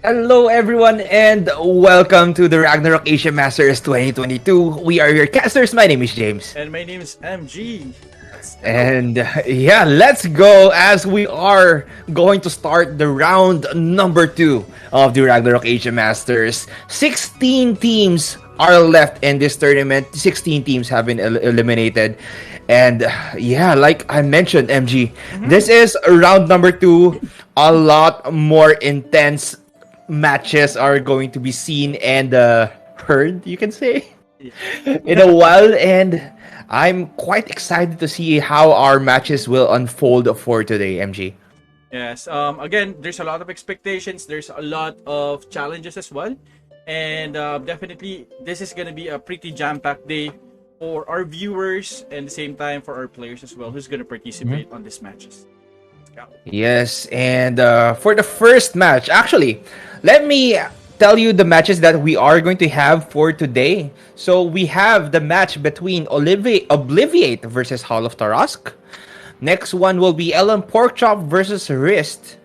Hello, everyone, and welcome to the Ragnarok Asia Masters 2022. We are your casters. My name is James. And my name is MG. Let's go. And yeah, let's go as we are going to start the round number two of the Ragnarok Asia Masters. 16 teams are left in this tournament. 16 teams have been eliminated. And yeah, like I mentioned, MG, this is round number two. A lot more intense matches are going to be seen and heard, you can say, in a while. And I'm quite excited to see how our matches will unfold for today, MG. Yes. Again, there's a lot of expectations. There's a lot of challenges as well, and definitely this is gonna be a pretty jam-packed day for our viewers and the same time for our players as well, who's gonna participate on these matches. Yeah. Yes, and for the first match, actually, let me tell you the matches that we are going to have for today. So we have the match between Obliviate versus Hall of Tarask. Next one will be Ellen Porkchop versus Wrist.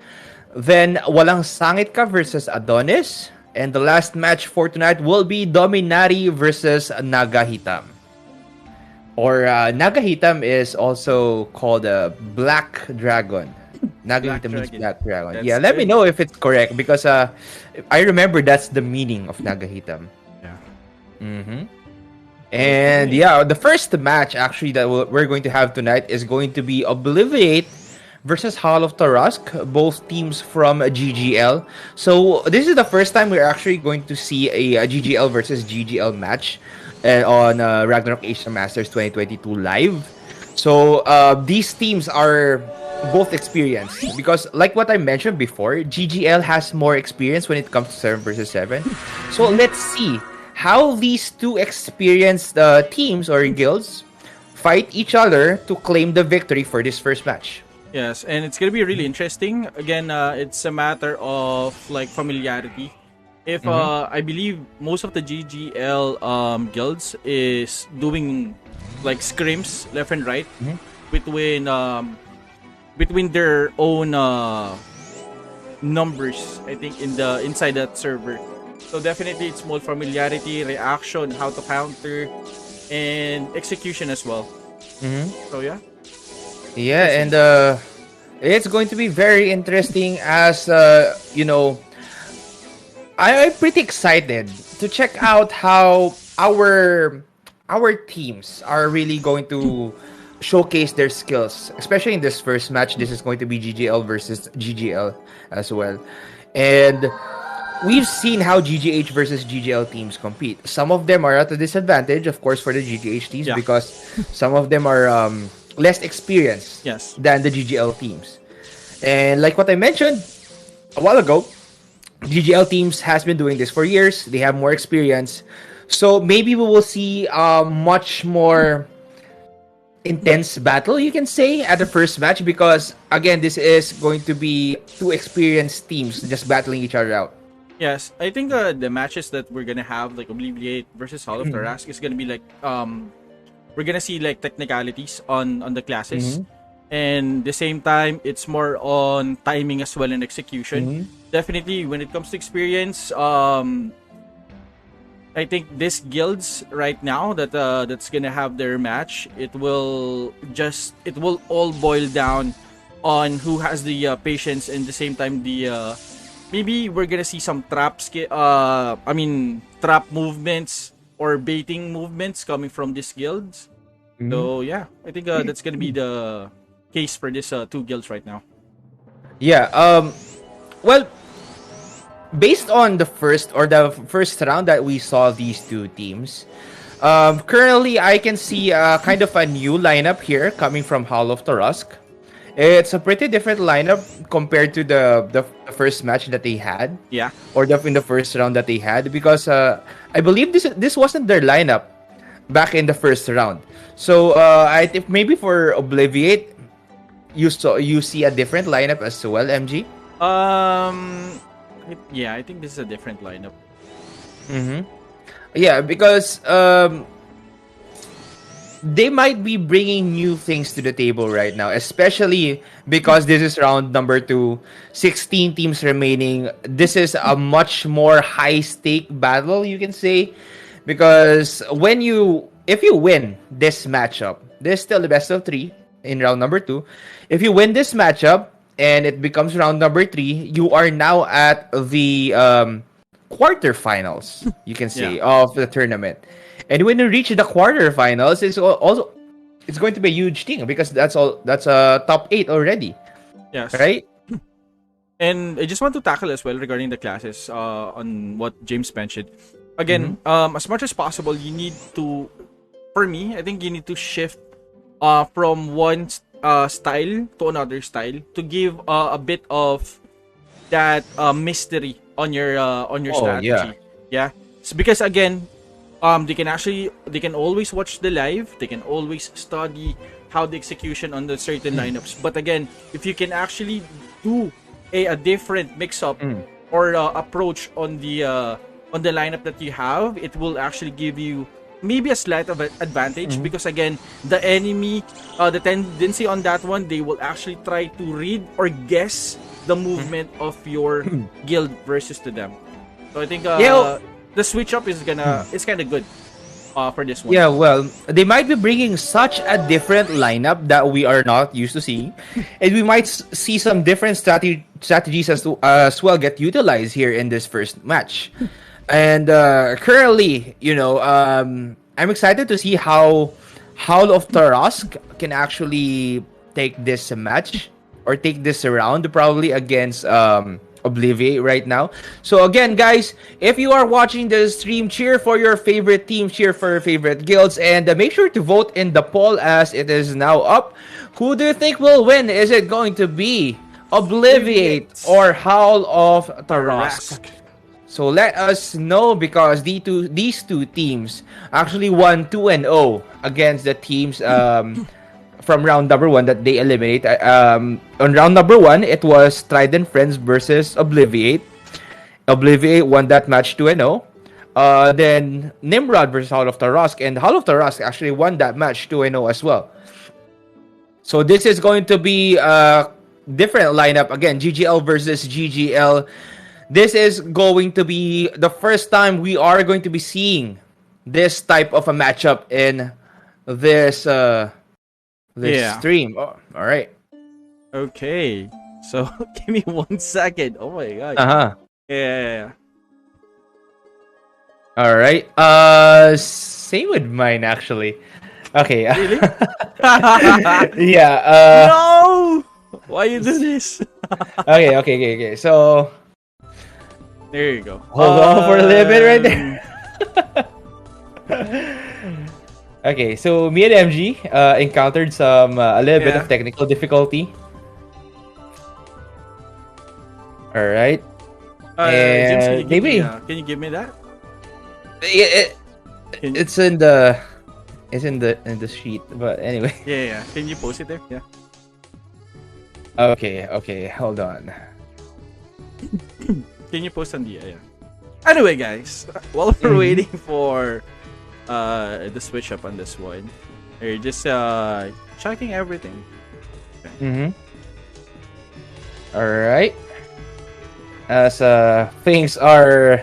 Then Walang Sangit Ka versus Adonis. And the last match for tonight will be Dominari versus Nagahitam. Or Nagahitam is also called a Black Dragon. Nagahitam means Dragon. Black Dragon. That's Yeah, let me good. know if it's correct because I remember that's the meaning of Nagahitam. Yeah. Mm-hmm. And yeah, the first match actually that we're going to have tonight is going to be Obliviate versus Hall of Tarask, both teams from GGL. So this is the first time we're actually going to see a GGL versus GGL match on Ragnarok Asia Masters 2022 live. So these teams are both experienced because, like what I mentioned before, GGL has more experience when it comes to 7 versus 7. So let's see how these two experienced teams or guilds fight each other to claim the victory for this first match. Yes, and it's gonna be really interesting. Again, it's a matter of like familiarity. If I believe most of the GGL guilds is doing like scrims left and right between between their own numbers, I think, in the inside that server. So definitely it's more familiarity, reaction, how to counter, and execution as well. So yeah. Yeah, and it's going to be very interesting as I'm pretty excited to check out how our teams are really going to showcase their skills, especially in this first match. This is going to be GGL versus GGL as well, and we've seen how GGH versus GGL teams compete. Some of them are at a disadvantage, of course, for the GGH teams Yeah. because some of them are less experienced Yes. than the GGL teams. And like what I mentioned a while ago, GGL teams has been doing this for years. They have more experience. So maybe we will see a much more intense battle, you can say, at the first match because, again, this is going to be two experienced teams just battling each other out. Yes, I think the matches that we're gonna have, like Obliviate versus Hall of Tarask, is gonna be like we're gonna see like technicalities on the classes, and the same time it's more on timing as well and execution. Definitely, when it comes to experience, I think this guilds right now that's gonna have their match, it will all boil down on who has the patience and the same time the maybe we're gonna see some trap movements or baiting movements coming from these guilds. So yeah, I think that's gonna be the case for this two guilds right now. Yeah. Well, based on the first round that we saw these two teams, currently I can see kind of a new lineup here coming from Hall of Tarask. It's a pretty different lineup compared to the first match that they had, Yeah. or in the first round that they had, because I believe this wasn't their lineup back in the first round. So I think maybe for Obliviate, you see a different lineup as well, MG. Yeah, I think this is a different lineup. Yeah, because they might be bringing new things to the table right now, especially because this is round number 2, 16 teams remaining. This is a much more high stake battle, you can say, because if you win this matchup, this is still the best of 3 in round number 2. If you win this matchup and it becomes round number 3, you are now at the quarterfinals, you can say, Yeah. of the tournament. And when you reach the quarterfinals, it's going to be a huge thing because that's a top 8 already, Yes. right? And I just want to tackle as well regarding the classes on what James mentioned. Again, as much as possible, you need to, for me, I think you need to shift from one style to another style to give a bit of that mystery on your Oh, yeah. strategy. Yeah. So because again, they can always watch the live, they can always study how the execution on the certain lineups. But again, if you can actually do a different mix up or approach on the lineup that you have, it will actually give you maybe a slight of an advantage because again, the enemy, the tendency on that one, they will actually try to read or guess the movement of your guild versus to them. So I think the switch up is it's kind of good for this one. Yeah, well, they might be bringing such a different lineup that we are not used to seeing, and we might see some different strategies as well get utilized here in this first match. And currently, I'm excited to see how Howl of Tarask can actually take this match or take this round probably against Obliviate right now. So again, guys, if you are watching the stream, cheer for your favorite team, cheer for your favorite guilds, and make sure to vote in the poll as it is now up. Who do you think will win? Is it going to be Obliviate or Howl of Tarask? So let us know because these two teams actually won 2-0 against the teams from round number 1 that they eliminate. On round number 1, it was Trident Friends versus Obliviate. Obliviate won that match 2-0. Then Nimrod versus Howl of Tarask, and Howl of Tarask actually won that match 2-0 as well. So this is going to be a different lineup. Again, GGL versus GGL. This is going to be the first time we are going to be seeing this type of a matchup in this stream. Oh, all right. Okay. So give me 1 second. Oh my god. Yeah. All right. Same with mine actually. Okay. Really? Yeah. No. Why you do this? Okay. So there you go. Hold on for a little bit right there. Okay, so me and MG encountered a little bit of technical difficulty. All right. James, can you give me that? It's in the sheet, but anyway. Yeah. Can you post it there? Yeah. Okay. Hold on. Can you post on the Anyway, guys, while we're waiting for the switch up on this one, we're just checking everything. Okay. All right. As things are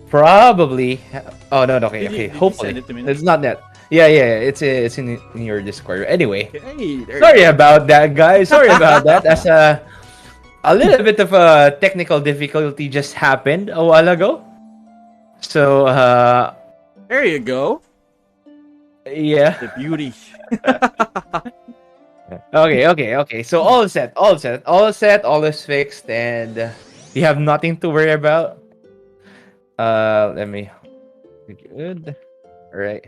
probably. Oh no. Okay. Hopefully, it's not that. Yeah. It's in your Discord. Anyway, sorry about that, guys. Sorry about that. As a little bit of a technical difficulty just happened a while ago. So there you go. Yeah. The beauty. Okay. So all set. All is fixed, and you have nothing to worry about. Let me. Good. All right.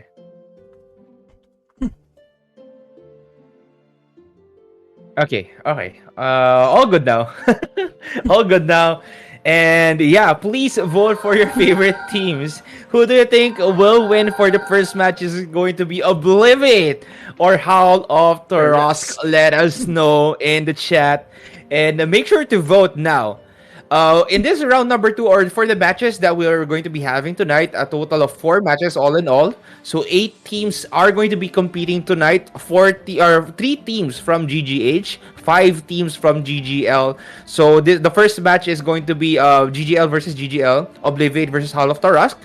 Okay. All good now. All good now. And yeah, please vote for your favorite teams. Who do you think will win for the first match? Is it going to be Obliviate or Howl of Tarask? Let us know in the chat. And make sure to vote now. In this round number 2, or for the matches that we are going to be having tonight, a total of 4 matches all in all. So 8 teams are going to be competing tonight. 3 teams from GGH, 5 teams from GGL. So the first match is going to be GGL versus GGL, Obliviate versus Hall of Tarask.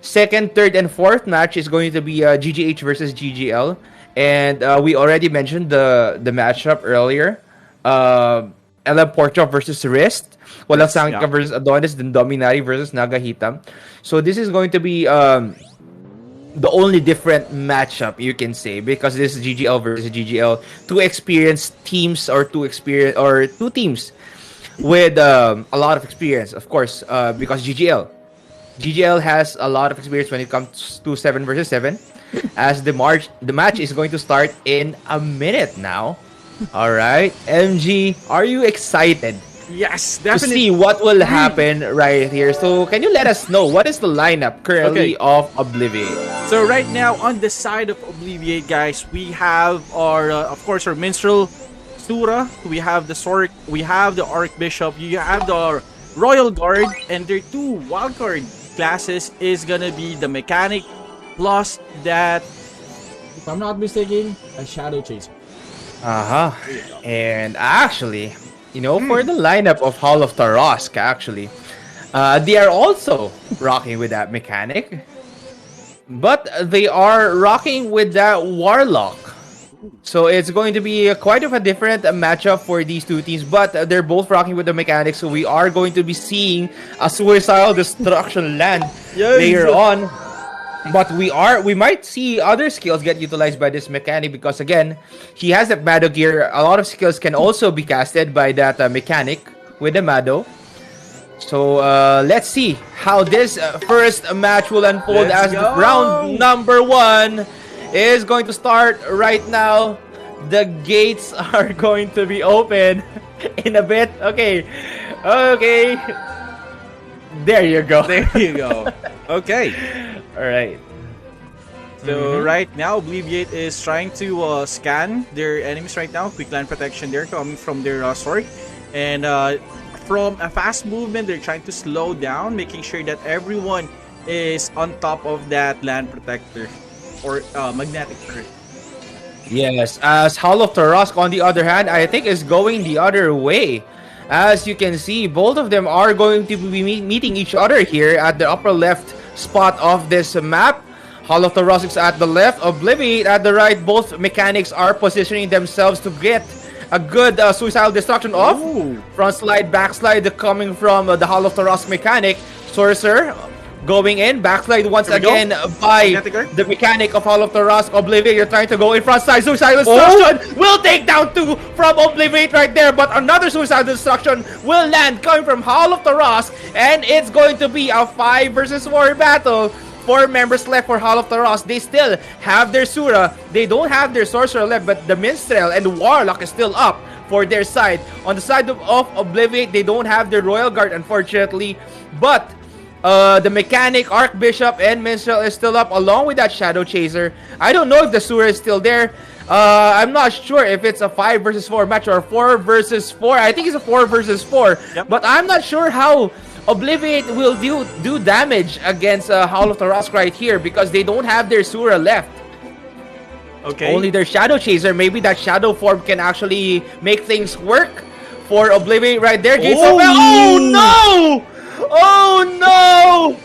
Second, third, and fourth match is going to be GGH versus GGL. And we already mentioned the matchup earlier. LM Porkchop versus Wrist. Walang Yes, Sangka yeah. versus Adonis, then Dominari versus Nagahita. So this is going to be the only different matchup you can say, because this is GGL versus GGL. Two experienced teams, or two teams with a lot of experience, of course, because GGL has a lot of experience when it comes to 7 versus 7. As the match is going to start in a minute now. All right, MG, are you excited Yes, to definitely. see what will happen right here? So can you let us know what is the lineup currently Okay. of Obliviate? So right now on the side of Obliviate, guys, we have our, of course, our Minstrel Sura. We have the Sork. We have the Archbishop. You have the Royal Guard, and their 2 wildcard classes is gonna be the Mechanic plus that. If I'm not mistaken, a Shadow Chaser. Uh-huh. And actually, for the lineup of Hall of Tarask, actually, they are also rocking with that mechanic, but they are rocking with that Warlock. So it's going to be quite of a different matchup for these two teams, but they're both rocking with the mechanics, so we are going to be seeing a Suicidal Destruction land Yes. later on. But we might see other skills get utilized by this mechanic, because again, he has that Mado gear. A lot of skills can also be casted by that mechanic with the Mado. So let's see how this first match will unfold. Let's as go. round number 1 is going to start right now. The gates are going to be open in a bit. Okay. There you go. There you go. Okay. All right. So right now, Obliviate is trying to scan their enemies right now. Quick line protection there coming from their sword. And from a fast movement, they're trying to slow down, making sure that everyone is on top of that land protector or magnetic turret. Yes, as Hall of Tarask, on the other hand, I think is going the other way. As you can see, both of them are going to be meeting each other here at the upper left spot of this map. Hall of Tarask is at the left, Obliviate at the right. Both mechanics are positioning themselves to get a good Suicidal Destruction off. Ooh. Front slide, backslide coming from the Hall of Tarask mechanic. Sorcerer going in, backslide once Here we go. again by Magnetic guard. the mechanic of Hall of Tarask. Obliviate, you're trying to go in front side. Suicidal Destruction will take down 2 from Obliviate right there, but another Suicidal Destruction will land coming from Hall of Tarask, and it's going to be a 5 versus 4 battle. 4 members left for Hall of Tarask. They still have their Sura. They don't have their Sorcerer left, but the Minstrel and the Warlock is still up for their side. On the side of Obliviate, they don't have their Royal Guard, unfortunately, but the Mechanic, Archbishop, and Minstrel is still up, along with that Shadow Chaser. I don't know if the Sura is still there. I'm not sure if it's a 5 versus 4 match or 4 versus 4. I think it's a 4 versus 4. Yep. But I'm not sure how Obliviate will do damage against Hall of Tarask right here, because they don't have their Sura left. Okay. Only their Shadow Chaser. Maybe that Shadow form can actually make things work for Obliviate right there. Gates of Hell. Oh no! Oh no!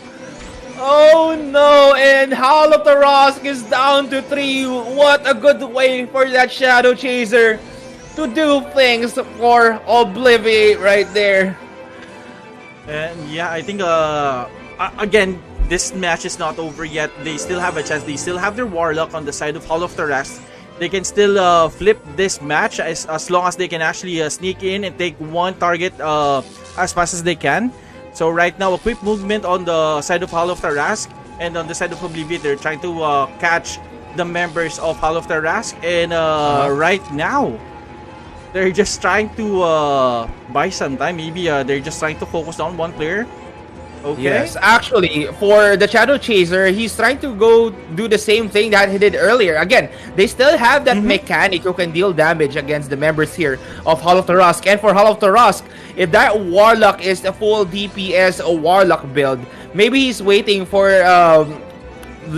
Oh no! And Hall of Tarask is down to 3. What a good way for that Shadow Chaser to do things for Obliviate right there. And yeah, I think again, this match is not over yet. They still have a chance. They still have their Warlock on the side of Hall of Tarask. They can still flip this match as long as they can actually sneak in and take one target as fast as they can. So right now, a quick movement on the side of Hall of Tarask, and on the side of Obliviate, they're trying to catch the members of Hall of Tarask. And right now, they're just trying to buy some time. Maybe they're just trying to focus on one player. Okay. Yes, actually, for the Shadow Chaser, he's trying to go do the same thing that he did earlier. Again, they still have that Mm-hmm. mechanic who can deal damage against the members here of Hall of Tarask. And for Hall of Tarask, if that Warlock is a full DPS Warlock build, maybe he's waiting for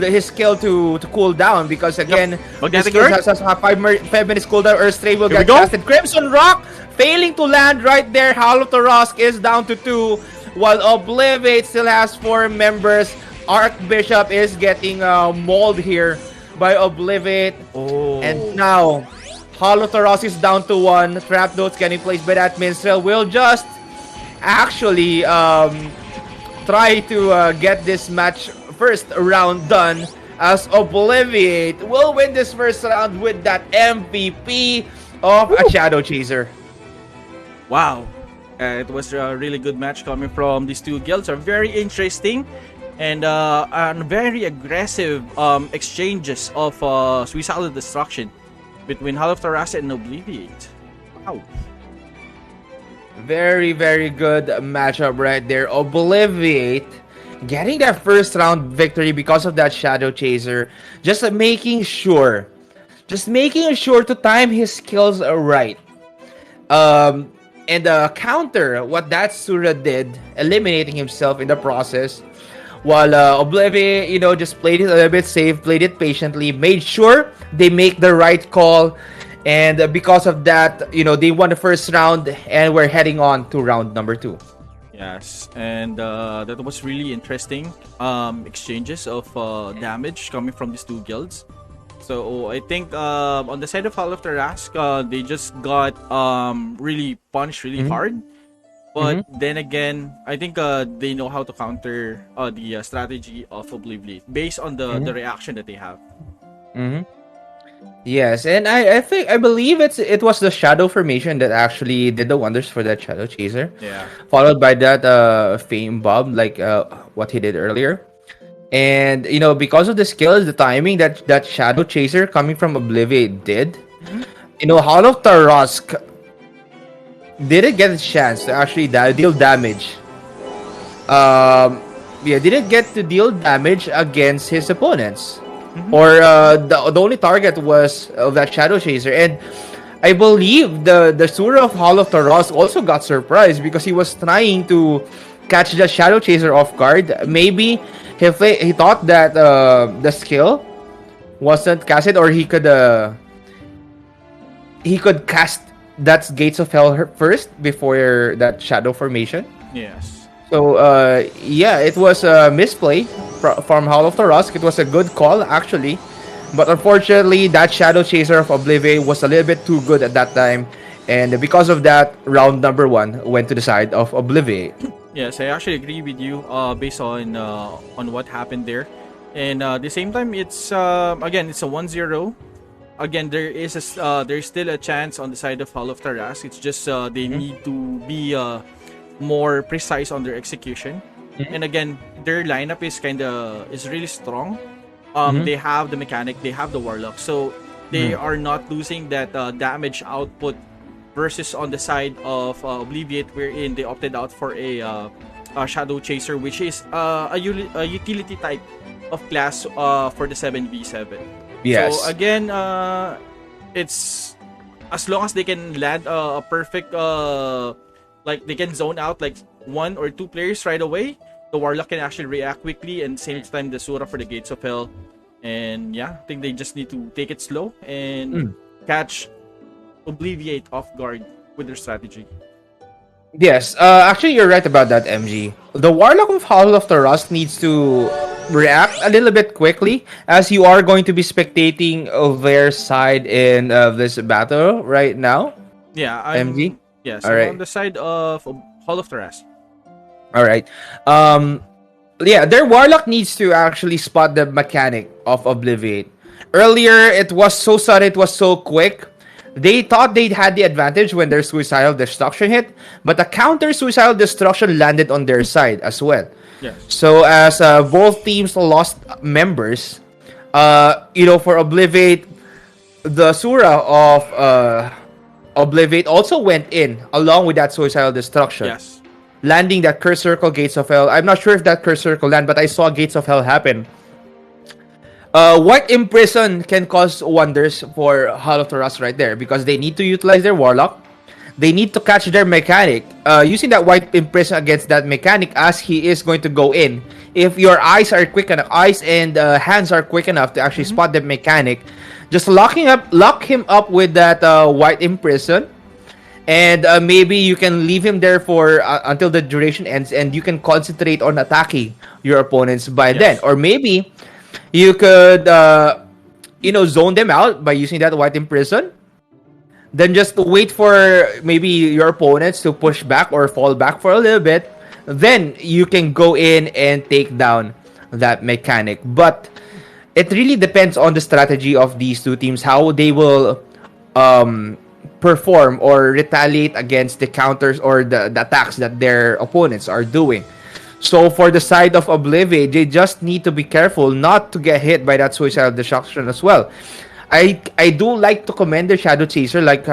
his skill to cool down because Yep. again his Magnetic skill Earth. has a 5 minutes cooldown. Earth Stray will Here we get go. casted. Crimson Rock failing to land right there. Hollow Tarask is down to 2 while Oblivate still has 4 members. Archbishop is getting mauled here by Oblivate. Oh. And now Hollow Tarask is down to 1. Trap notes getting placed by that minstrel will just actually try to get this match first round done as Obliviate will win this first round with that MVP of a Shadow Chaser. Wow. It was a really good match coming from these two guilds. Are very interesting and very aggressive exchanges of suicidal destruction between Hall of Tarask and Obliviate. Wow. Very, very good matchup right there. Obliviate getting that first round victory because of that Shadow Chaser. Just making sure to time his skills right. And counter what that Sura did, eliminating himself in the process. While Obliviate, just played it a little bit safe, played it patiently, made sure they make the right call. And because of that, they won the first round and we're heading on to round number 2. Yes, and that was really interesting exchanges of damage coming from these two guilds. So I think on the side of Hall of Tarask, they just got really punched really hard. But then again, I think they know how to counter the strategy of Obliviate based on the reaction that they have. Mm-hmm. Yes, and I believe it was the Shadow Formation that actually did the wonders for that Shadow Chaser. Yeah. Followed by that Fame Bob, like what he did earlier. And because of the skills, the timing that Shadow Chaser coming from Obliviate did, Hall of Tarask didn't get a chance to actually deal damage. Didn't get to deal damage against his opponents. Or the only target was of that Shadow Chaser. And I believe the Sura of Hall of Tarask also got surprised because he was trying to catch the Shadow Chaser off guard. Maybe he thought that the skill wasn't casted, or he could cast that Gates of Hell first before that Shadow Formation. Yes. So it was a misplay from Hall of Tarask. It was a good call actually, but unfortunately that Shadow Chaser of Obliviate was a little bit too good at that time, and because of that, round number 1 went to the side of Obliviate. Yes, I actually agree with you based on what happened there. And at the same time, it's again, it's a 1-0. Again, there's still a chance on the side of Hall of Tarask. It's just they need to be more precise on their execution. And again, their lineup is really strong. They have the mechanic, they have the warlock, so they are not losing that damage output. Versus on the side of Obliviate, wherein they opted out for a Shadow Chaser, which is a utility type of class for the 7v7. Yes. So again, it's as long as they can land a perfect, like they can zone out like 1 or 2 players right away, the Warlock can actually react quickly, and same time the Sura for the Gates of Hell. And yeah, I think they just need to take it slow and catch Obliviate off guard with their strategy. Yes, actually you're right about that, MG. The Warlock of Hall of Tarask needs to react a little bit quickly, as you are going to be spectating of their side in this battle right now. Yeah, MG? Yes, All I'm right. on the side of Hall of Tarask. All right. Their Warlock needs to actually spot the mechanic of Obliviate. Earlier, it was so sudden, it was so quick. They thought they had the advantage when their Suicidal Destruction hit, but the counter Suicidal Destruction landed on their side as well. Yes. So as both teams lost members, for Obliviate, the Sura of Obliviate also went in along with that Suicidal Destruction. Yes. landing that Curse Circle Gates of Hell. I'm not sure if that Curse Circle land, but I saw Gates of Hell happen. White Imprison can cause wonders for Hollow Thrust right there because they need to utilize their Warlock. They need to catch their mechanic. Using that White Imprison against that mechanic as he is going to go in. If your eyes are quick enough, eyes and hands are quick enough to actually spot the mechanic, just lock him up with that White Imprison. And maybe you can leave him there for until the duration ends, and you can concentrate on attacking your opponents by then. Or maybe you could, zone them out by using that White Imprison. Then just wait for maybe your opponents to push back or fall back for a little bit. Then you can go in and take down that mechanic. But it really depends on the strategy of these two teams, how they will perform or retaliate against the counters or the attacks that their opponents are doing. So for the side of Obliviate, they just need to be careful not to get hit by that Suicidal Destruction as well. I do like to commend the Shadow Chaser, like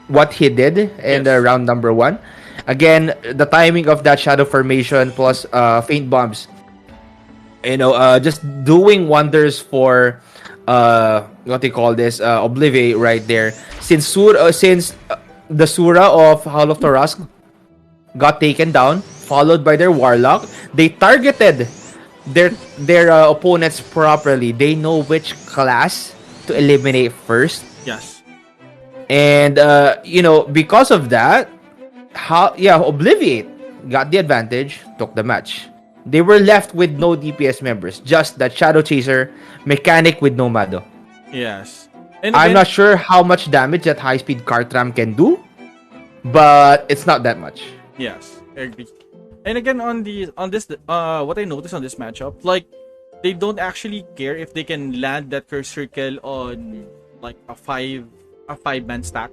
what he did in the round number 1. Again, the timing of that Shadow Formation plus Faint Bombs, just doing wonders for what they call this Obliviate right there. Since the Sura of Howl of Tarask got taken down, followed by their Warlock, they targeted their opponents properly. They know which class to eliminate first. Yes. And because of that, Obliviate got the advantage, took the match. They were left with no DPS members, just that Shadow Chaser mechanic with no Mado. Yes. And I'm not sure how much damage that high-speed Cartram can do, but it's not that much. Yes, I agree. And again, on this, what I noticed on this matchup, like, they don't actually care if they can land that Curse Circle on like a five-man stack.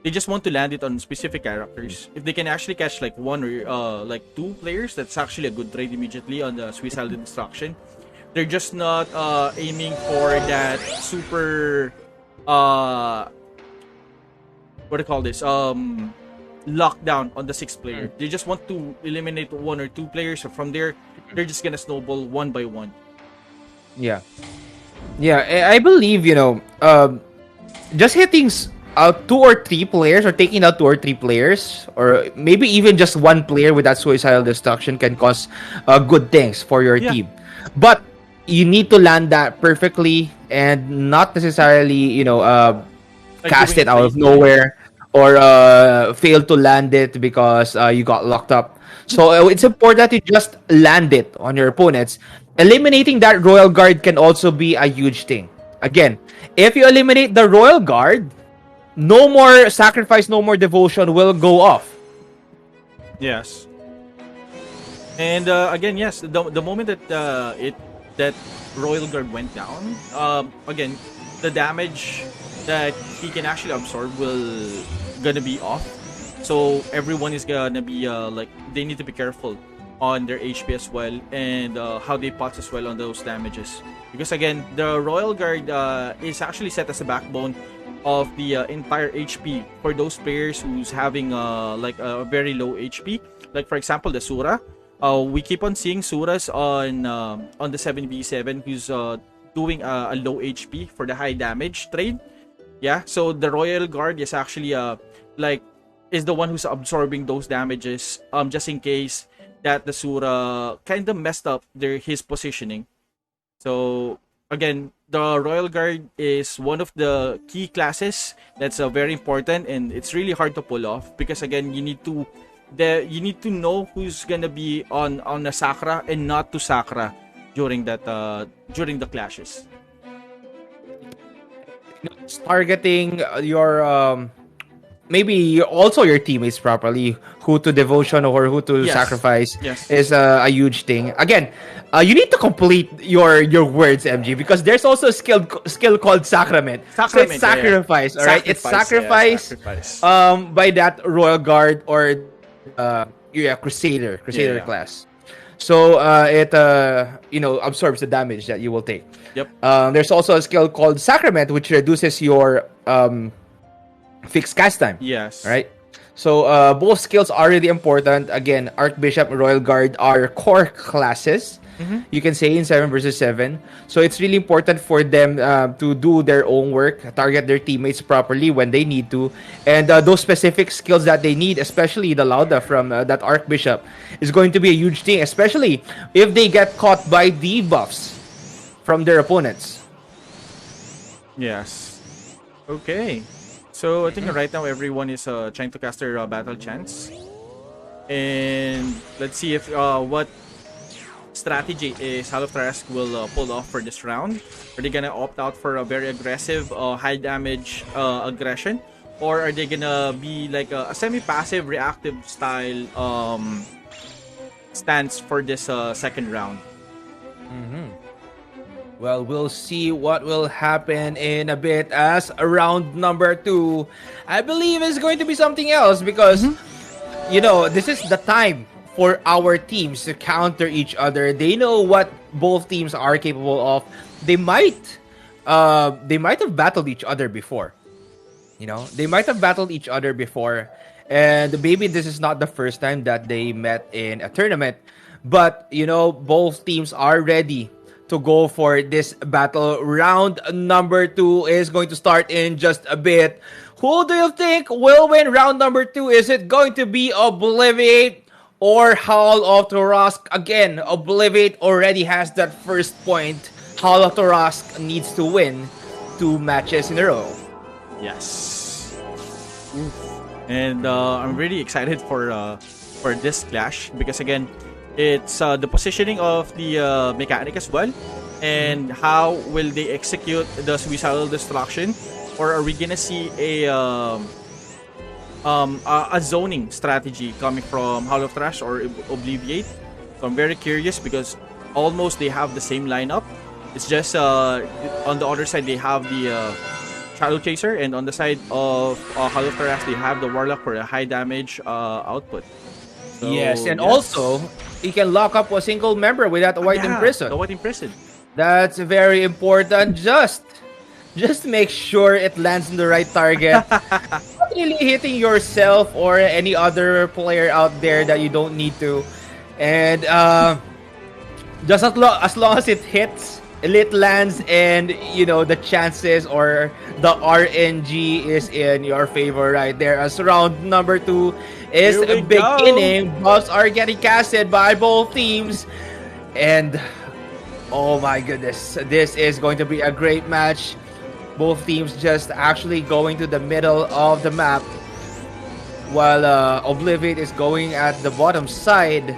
They just want to land it on specific characters. If they can actually catch like one or like 2 players, that's actually a good trade immediately on the Suicidal Destruction. They're just not aiming for that super what do you call this? Lockdown on the 6th player. They just want to eliminate 1 or 2 players, so from there they're just gonna snowball one by one. Yeah, I believe just hitting 2 or 3 players or taking out 2 or 3 players, or maybe even just 1 player with that Suicidal Destruction can cause good things for your team. But you need to land that perfectly and not necessarily cast it out of nowhere or fail to land it because you got locked up. So it's important to just land it on your opponents. Eliminating that Royal Guard can also be a huge thing. Again, if you eliminate the Royal Guard, no more sacrifice, no more devotion will go off. Yes. And again, yes, the moment that that Royal Guard went down, again, the damage that he can actually absorb will gonna be off. So everyone is gonna be they need to be careful on their HP as well, and how they pot as well on those damages. Because again, the Royal Guard is actually set as a backbone of the entire HP for those players who's having a very low HP. Like for example, the Sura. We keep on seeing Suras on the 7v7 who's doing a low HP for the high damage trade. Yeah, so the Royal Guard is actually is the one who's absorbing those damages just in case that the Sura kind of messed up his positioning. So again, the Royal Guard is one of the key classes that's very important, and it's really hard to pull off because again, you need to know who's gonna be on a Sakra and not to Sakra during the clashes. It's targeting your maybe also your teammates properly, who to devotion or who to sacrifice is a huge thing. Again, you need to complete your words, MG, because there's also a skill called Sacrament. So it's sacrifice, all right? It's sacrifice. By that Royal Guard or Crusader class. So it absorbs the damage that you will take. Yep. There's also a skill called Sacrament, which reduces your fixed cast time. Yes. Right. So both skills are really important. Again, Archbishop and Royal Guard are core classes. You can say in 7 versus 7. So it's really important for them to do their own work, target their teammates properly when they need to, and those specific skills that they need, especially the Lauda from that Archbishop, is going to be a huge thing, especially if they get caught by debuffs from their opponents. Yes. Okay. So I think right now everyone is trying to cast their battle chance, and let's see if what strategy is Hall of Trask will pull off for this round. Are they gonna opt out for a very aggressive, high damage aggression, or are they gonna be like a semi-passive, reactive style stance for this second round? Well, we'll see what will happen in a bit as round number 2, I believe, is going to be something else because, this is the time for our teams to counter each other. They know what both teams are capable of. They might have battled each other before. They might have battled each other before. And maybe this is not the first time that they met in a tournament. But, both teams are ready to go for this battle. Round number 2 is going to start in just a bit. Who do you think will win round number 2? Is it going to be Obliviate or Hall of Tarask? Again, Obliviate already has that first point. Hall of Tarask needs to win 2 matches in a row. Yes. And I'm really excited for this clash because again, it's the positioning of the mechanic as well, and how will they execute the suicidal destruction, or are we gonna see a zoning strategy coming from Hall of Trash or Obliviate? So I'm very curious because almost they have the same lineup. It's just on the other side they have the Shadow Chaser, and on the side of Hall of Trash they have the Warlock for a high damage output. So, yes, and also you can lock up a single member without a White Imprison. The White Imprison. That's very important. Just make sure it lands on the right target. Not really hitting yourself or any other player out there that you don't need to. And just as long as it hits, it lands, and the chances or the RNG is in your favor right there. As round number 2 is beginning. Buffs are getting casted by both teams, and oh my goodness, this is going to be a great match. Both teams just actually going to the middle of the map, while Obliviate is going at the bottom side.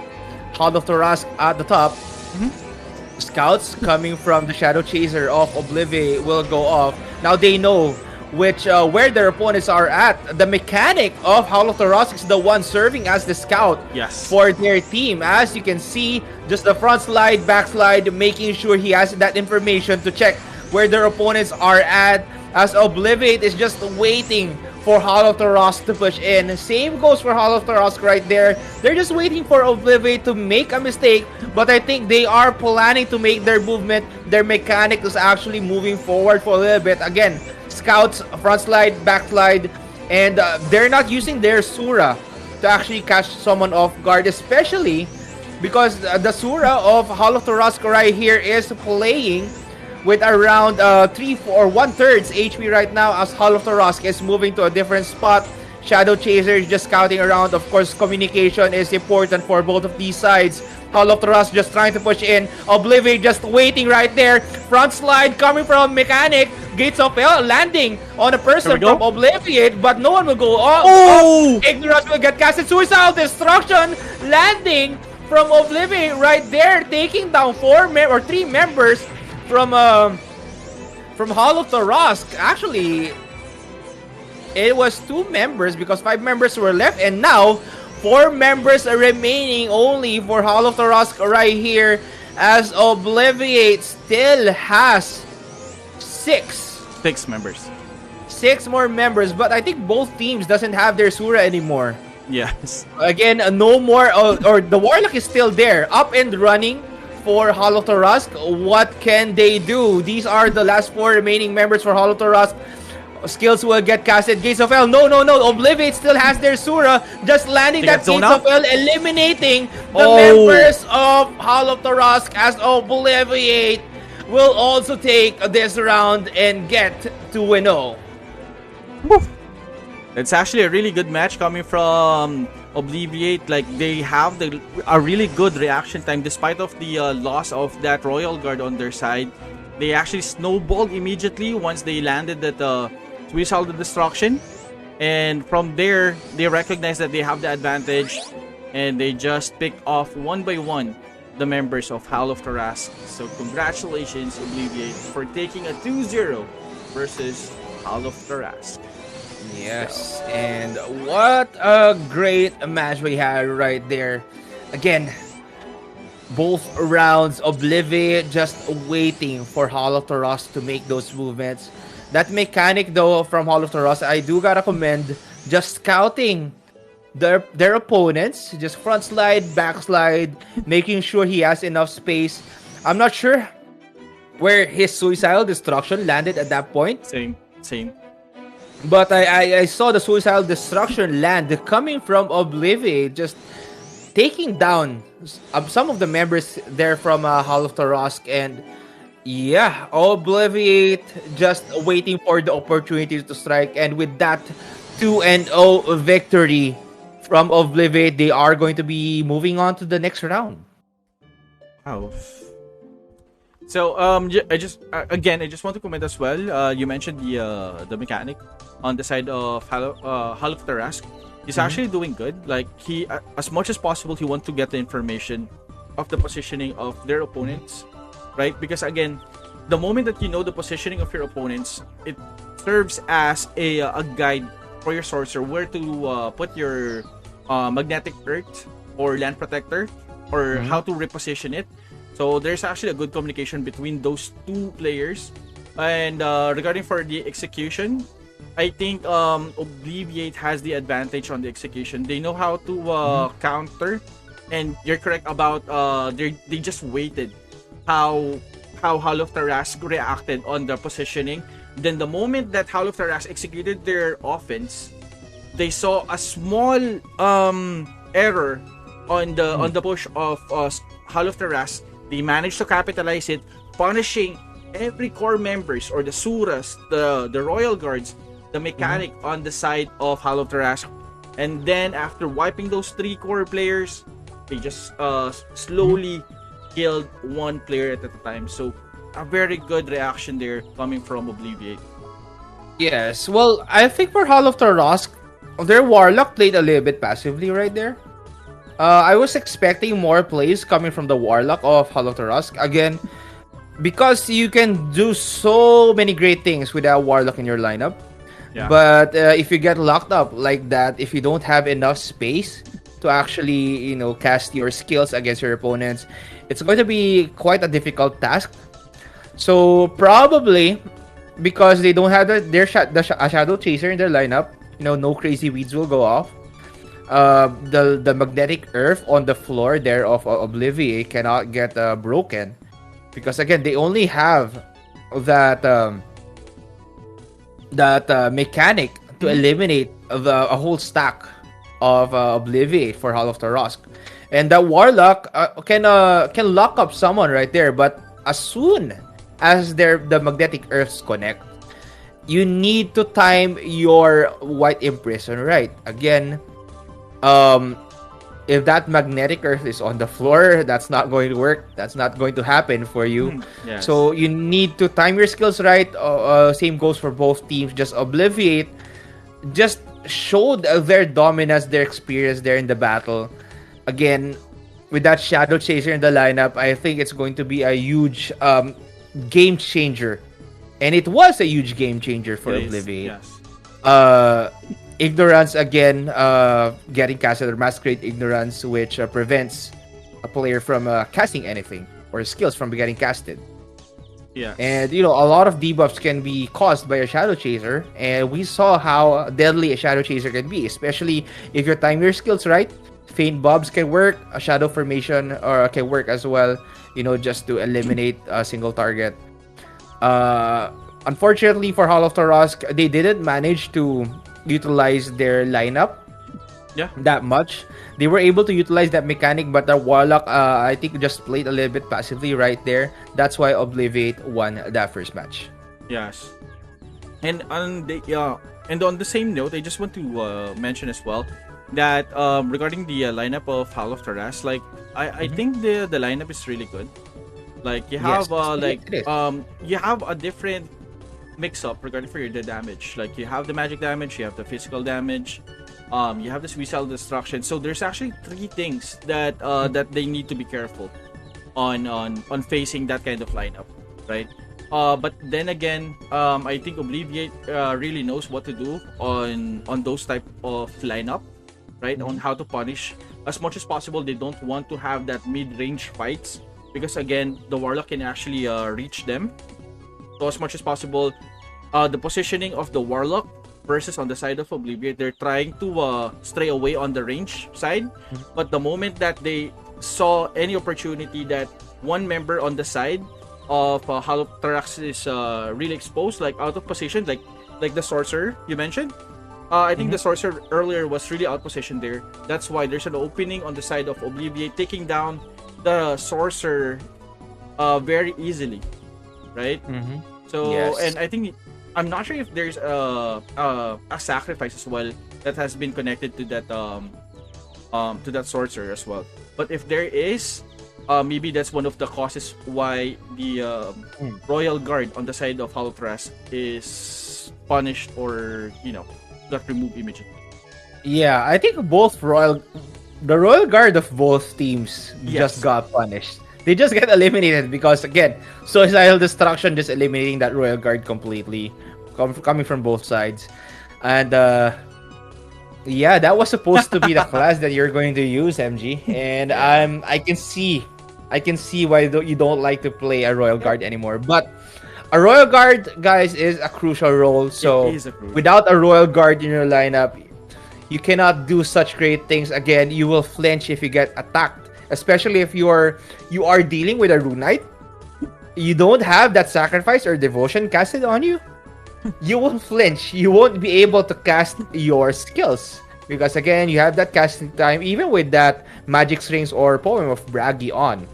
Hall of Tarask at the top. Scouts coming from the Shadow Chaser of Obliviate will go off. Now they know where their opponents are at. The mechanic of Hall of Tarask is the one serving as the scout for their team. As you can see, just the front slide, back slide, making sure he has that information to check where their opponents are at, as Obliviate is just waiting for Hall of Tarask to push in. Same goes for Hall of Tarask right there. They're just waiting for Obliviate to make a mistake, but I think they are planning to make their movement. Their mechanic is actually moving forward for a little bit. Again, scouts, front slide, back slide, and they're not using their Sura to actually catch someone off guard, especially because the Sura of Hall of Tarask right here is playing with around 1/3 HP right now, as Hall of Tarask is moving to a different spot. Shadow Chaser is just scouting around. Of course, communication is important for both of these sides. Hall of Tarask just trying to push in. Obliviate just waiting right there. Front slide coming from Mechanic. Gates of Hell landing on a person from Obliviate, but no one will go off. Ignorance will get casted. Suicidal Destruction landing from Obliviate right there, taking down 3 members from Hall of Tarask. Actually, it was 2 members because 5 members were left, and now 4 members are remaining only for Hall of Tarask right here, as Obliviate still has 6 members. 6 more members, but I think both teams doesn't have their Sura anymore. Yes. Again, no more, or the Warlock is still there, up and running for Hall of Tarask. What can they do? These are the last 4 remaining members for Hall of Tarask. skills will get casted. Gates of Hell. No, no, no. Obliviate still has their Sura. Just landing They that got zone Gates out? of Hell, eliminating the Oh. members of Hall of Tarask as Obliviate will also take this round and get to 2-0. It's actually a really good match coming from Obliviate. Like, they have a really good reaction time despite of the loss of that Royal Guard on their side. They actually snowballed immediately once they landed at Suicidal Destruction. And from there, they recognize that they have the advantage. And they just pick off one by one the members of Howl of Tarask. So congratulations, Obliviate, for taking a 2-0 versus Howl of Tarask. Yes, and what a great match we had right there. Again, both rounds, Obliviate just waiting for Hall of Tarask to make those movements. That mechanic, though, from Hall of Tarask, I do gotta commend just scouting their opponents, just front slide, back slide, making sure he has enough space. I'm not sure where his Suicidal Destruction landed at that point. Same. But I saw the Suicidal Destruction land coming from Obliviate, just taking down some of the members there from Hall of Tarask. And yeah, Obliviate just waiting for the opportunity to strike. And with that 2-0 victory from Obliviate, they are going to be moving on to the next round. Wow. So I just want to comment as well. You mentioned the mechanic on the side of Hall of Tarask. He's actually doing good. Like, he as much as possible, he wants to get the information of the positioning of their opponents, right? Because again, the moment that you know the positioning of your opponents, it serves as a guide for your sorcerer where to put your magnetic earth or land protector, or how to reposition it. So there's actually a good communication between those two players. And regarding for the execution, I think Obliviate has the advantage on the execution. They know how to counter, and you're correct about they just waited how Howl of Tarask reacted on the positioning. Then the moment that Howl of Tarask executed their offense, they saw a small error on the push of Howl of Tarask. They managed to capitalize it, punishing every core members or the Suras, the Royal Guards, the mechanic on the side of Howl of Tarask. And then after wiping those 3 core players, they just slowly killed one player at a time. So a very good reaction there coming from Obliviate. Yes, well, I think for Hall of Tarask, their Warlock played a little bit passively right there. I was expecting more plays coming from the Warlock of Hall of Tarask. Again, because you can do so many great things with that Warlock in your lineup. Yeah. But if you get locked up like that, if you don't have enough space to actually, cast your skills against your opponents, it's going to be quite a difficult task. So probably because they don't have a Shadow Chaser in their lineup, no crazy weeds will go off. The magnetic earth on the floor there of Obliviate cannot get broken, because again they only have that mechanic to eliminate a whole stack of Obliviate for Hall of Tarask, and that Warlock can lock up someone right there. But as soon as the magnetic earths connect, you need to time your White Imprison right. Again, if that magnetic earth is on the floor, that's not going to work. That's not going to happen for you. Yes. So you need to time your skills right. Same goes for both teams. Just Obliviate just showed their dominance, their experience there in the battle. Again, with that Shadow Chaser in the lineup, I think it's going to be a huge game changer. And it was a huge game changer for Obliviate. Yes. Ignorance again, getting casted, or Masquerade Ignorance, which prevents a player from casting anything or skills from getting casted. Yeah. And a lot of debuffs can be caused by a Shadow Chaser, and we saw how deadly a Shadow Chaser can be, especially if you time your skills right. Feint Bobs can work, a Shadow Formation can work as well, just to eliminate a single target. Unfortunately for Hall of Tarask, they didn't manage to utilize their lineup Yeah. that much. They were able to utilize that mechanic, but the Warlock, I think, just played a little bit passively right there. That's why Obliviate won that first match. Yes. And on the same note, I just want to mention as well that regarding the lineup of Hall of Taras, like I Mhm. think the lineup is really good. Like you Yes, have it is. you have a different mix up regarding for the damage. Like you have the magic damage, you have the physical damage, you have the Suicidal Destruction. So there's actually three things that that they need to be careful on facing that kind of lineup, right? But then again, I think Obliviate really knows what to do on those type of lineup, right? On how to punish as much as possible. They don't want to have that mid-range fights because again, the Warlock can actually reach them. So as much as possible, the positioning of the Warlock versus on the side of Obliviate, they're trying to stray away on the range side. But the moment that they saw any opportunity that one member on the side of Hollow Thorax is really exposed, like out of position, like the Sorcerer you mentioned. I think the Sorcerer earlier was really out position there. That's why there's an opening on the side of Obliviate, taking down the Sorcerer very easily, right? Mm-hmm. So, Yes. and I think I'm not sure if there's a sacrifice as well that has been connected to that sorcerer as well. But if there is, maybe that's one of the causes why the Mm. royal guard on the side of Halotras is punished or got removed immediately. Yeah, I think the Royal Guard of both teams just Yes. got punished. They just get eliminated because again, Suicidal Destruction just eliminating that Royal Guard completely, coming from both sides, and yeah, that was supposed to be the class that you're going to use, MG, and Yeah. I can see why you don't like to play a Royal Guard anymore, but. A Royal Guard, guys, is a crucial role. It So, is a crucial. without a Royal Guard in your lineup, you cannot do such great things. Again, you will flinch if you get attacked, especially if you are dealing with a Rune Knight. You don't have that sacrifice or devotion casted on you. You will flinch. You won't be able to cast your skills because again, you have that casting time. Even with that magic strings or poem of Bragi on,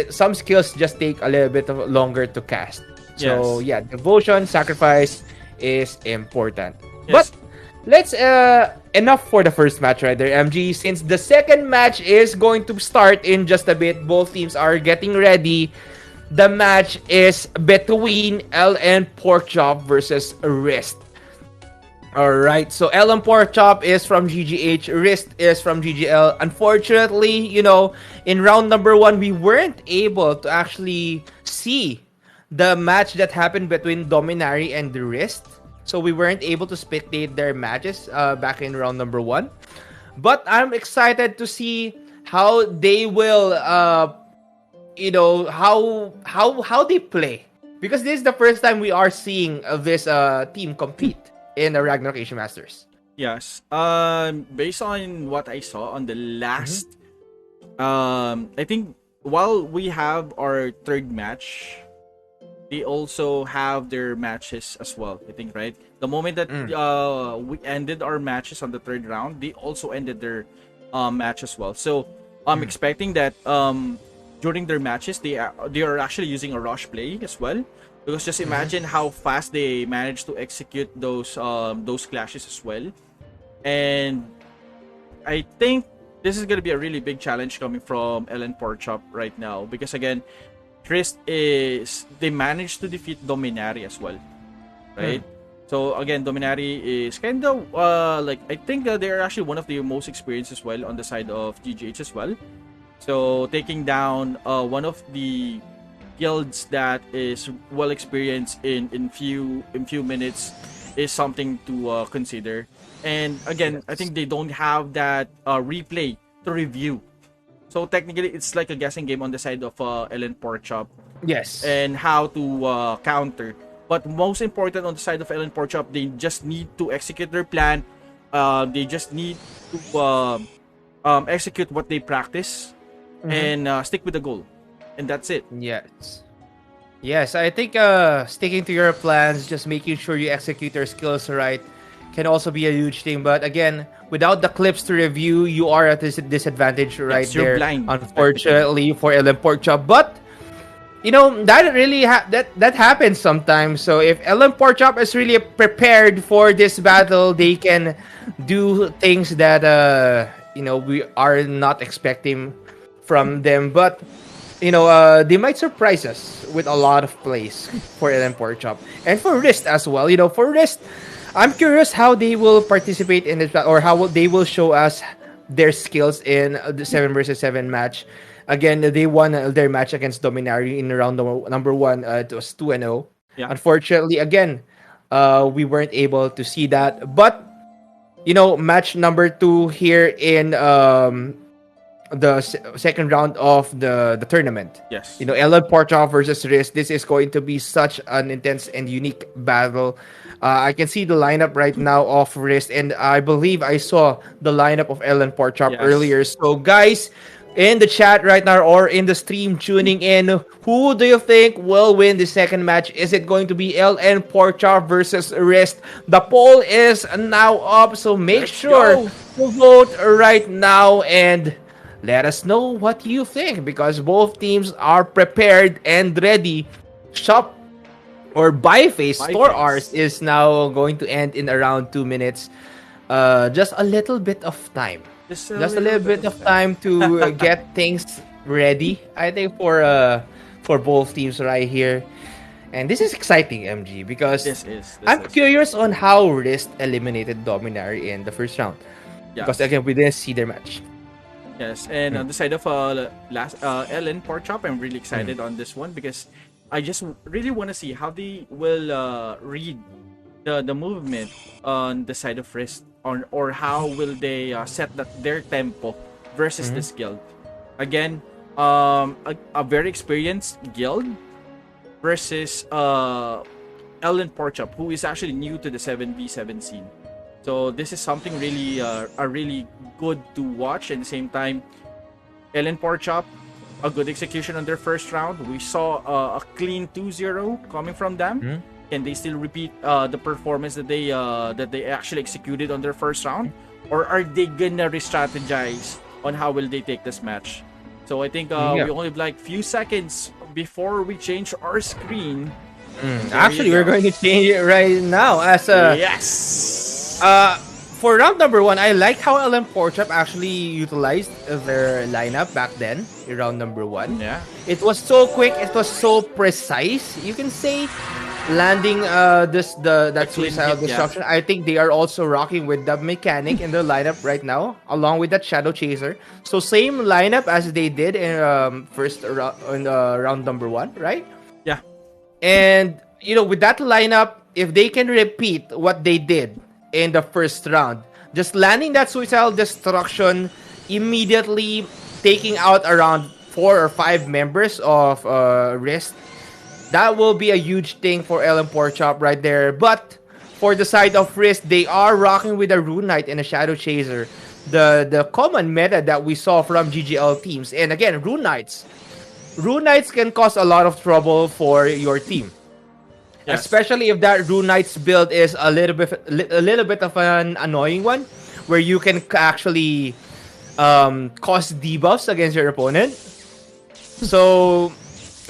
some skills just take a little bit longer to cast. So Yes. yeah, devotion sacrifice is important. But Yes. let's enough for the first match right there, MG. Since the second match is going to start in just a bit, both teams are getting ready. The match is between L and Porkchop versus Wrist. All right, so Ellen Porkchop is from GGH, Wrist is from GGL. Unfortunately, in round number one, we weren't able to actually see the match that happened between Dominari and the Wrist. So we weren't able to spectate their matches back in round number one. But I'm excited to see how they will, how they play. Because this is the first time we are seeing this team compete in the Ragnarok Asian Masters. Yes. Based on what I saw on the Mm-hmm. last, I think while we have our third match, they also have their matches as well. I think, right? The moment that Mm. we ended our matches on the third round, they also ended their match as well. So I'm Mm. expecting that during their matches, they are actually using a rush play as well. Because just Mm-hmm. imagine how fast they managed to execute those clashes as well. And I think this is gonna be a really big challenge coming from Ellen Porchop right now because again, Trist is they managed to defeat Dominari as well, right? Mm. So again, Dominari is kind of like I think they're actually one of the most experienced as well on the side of GGH as well. So taking down one of the guilds that is well experienced in few minutes is something to consider. And again, I Yes. think they don't have that replay to review. So technically, it's like a guessing game on the side of Ellen Porchop Yes. and how to counter. But most important on the side of Ellen Porchop, they just need to execute their plan. They just need to execute what they practice Mm-hmm. and stick with the goal, and that's it. Yes. Yes, I think sticking to your plans, just making sure you execute your skills right, can also be a huge thing. But again, without the clips to review, you are at this disadvantage right Yes, you're there, blind technically. unfortunately, for Ellen Porkchop. But that really that happens sometimes. So if Ellen Porkchop is really prepared for this battle, they can do things that we are not expecting from them. But they might surprise us with a lot of plays for Ellen Porkchop and for Wrist as well. For Wrist, I'm curious how they will participate in this or they will show us their skills in the 7 versus 7 match. Again, they won their match against Dominaria in round number one. It was 2-0. Yeah. Unfortunately, again, we weren't able to see that. But match number two here in the second round of the tournament. Yes. Ellen Portov versus Riz. This is going to be such an intense and unique battle. I can see the lineup right now of Riz, and I believe I saw the lineup of Ellen Portov Yes. earlier. So, guys, in the chat right now or in the stream tuning in, who do you think will win the second match? Is it going to be Ellen Portov versus Riz? The poll is now up, so make Let's sure go. to vote right now and let us know what you think because both teams are prepared and ready. Shop or buy phase Buy store phase. hours is now going to end in around 2 minutes. Just a little bit of time. Just Just a little bit of time to get things ready. I think for both teams right here. And this is exciting, MG, because I'm curious on how Rist eliminated Dominary in the first round. Yeah. Because again, we didn't see their match. Yes, and on the side of Ellen Porkchop, I'm really excited on this one because I just really want to see how they will read the movement on the side of Wrist, or how will they set their tempo versus this guild. Again, a very experienced guild versus Ellen Porkchop, who is actually new to the 7v7 scene. So this is something really really good to watch. At the same time, Ellen Porkchop, a good execution on their first round. We saw a clean 2-0 coming from them. Can they still repeat the performance that they actually executed on their first round, or are they gonna re-strategize on how will they take this match? So I think we only have like few seconds before we change our screen. Actually, we're going to change it right now as a yes. For round number one, I like how Ellen Porkchop actually utilized their lineup back then in round number one. Yeah. It was so quick, it was so precise. You can say landing that suicidal destruction. I think they are also rocking with the mechanic in their lineup right now, along with that Shadow Chaser. So same lineup as they did in round number one, right? Yeah. And with that lineup, if they can repeat what they did in the first round, just landing that suicidal destruction, immediately taking out around 4 or 5 members of Rist, that will be a huge thing for Ellen Porkchop right there. But for the side of Rist, they are rocking with a Rune Knight and a Shadow Chaser, the common meta that we saw from GGL teams. And again, Rune Knights can cause a lot of trouble for your team. Yes. Especially if that Rune Knight's build is a little bit of an annoying one, where you can actually cause debuffs against your opponent. So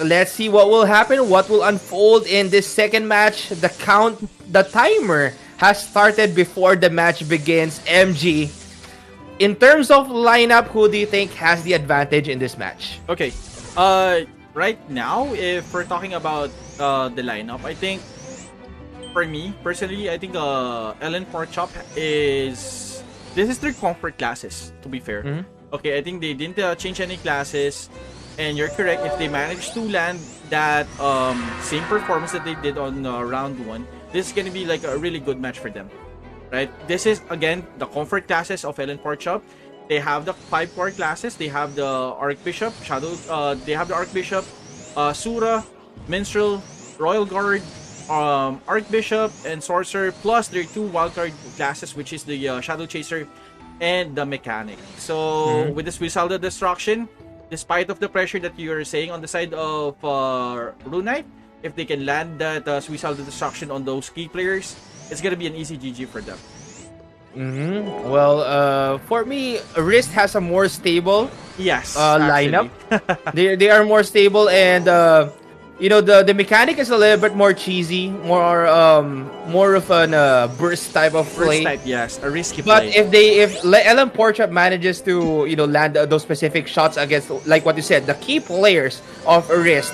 let's see what will happen, what will unfold in this second match. The timer has started before the match begins. MG, in terms of lineup, who do you think has the advantage in this match? Okay. Right now, if we're talking about the lineup, I think for me personally, I think Ellen Porkchop this is their comfort classes, to be fair. Okay, I think they didn't change any classes, and you're correct. If they manage to land that same performance that they did on round one, this is gonna be like a really good match for them, right? This is again the comfort classes of Ellen Porkchop. They have the 5 core classes. They have the Archbishop, Shadow. They have the Archbishop, Sura, Minstrel, Royal Guard, Archbishop, and Sorcerer. Plus their 2 wildcard classes, which is the Shadow Chaser and the Mechanic. So with this Suicidal Destruction, despite of the pressure that you're saying on the side of Rune Knight, if they can land that suicidal destruction on those key players, it's gonna be an easy GG for them. Well, for me, Wrist has a more stable Yes, lineup. actually. They are more stable, and the mechanic is a little bit more cheesy, more of an burst type of First play. type, yes, a risky But play. if Ellen Porchop manages to land those specific shots against, like what you said, the key players of Wrist,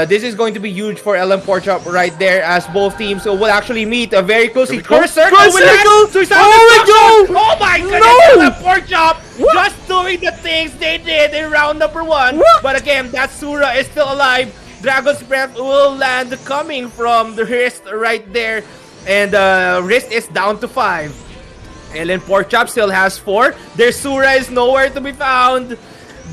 this is going to be huge for Ellen Porchop right there, as both teams will actually meet very closely. Here we go. Curse Circle Curse will land Circle! Suicide Oh my Destruction! Oh my goodness! No! Ellen Porchop just doing the things they did in round number 1. What? But again, that Sura is still alive. Dragon's Breath will land coming from the Wrist right there. And Wrist is down to 5. Ellen Porchop still has 4. Their Sura is nowhere to be found.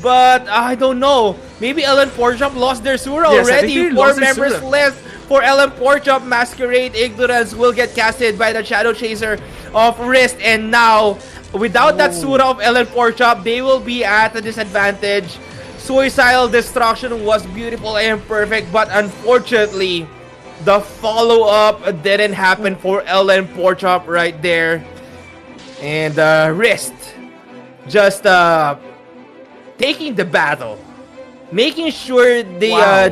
But I don't know. Maybe Ellen Porchop lost their Sura Yes, I think already. they 4 lost their members Sura. left for Ellen Porchop. Masquerade Ignorance will get casted by the Shadow Chaser of Wrist. And now, without that Sura of Ellen Porchop, they will be at a disadvantage. Suicidal Destruction was beautiful and perfect, but unfortunately, the follow-up didn't happen for Ellen Porchop right there. And Wrist just taking the battle, making sure they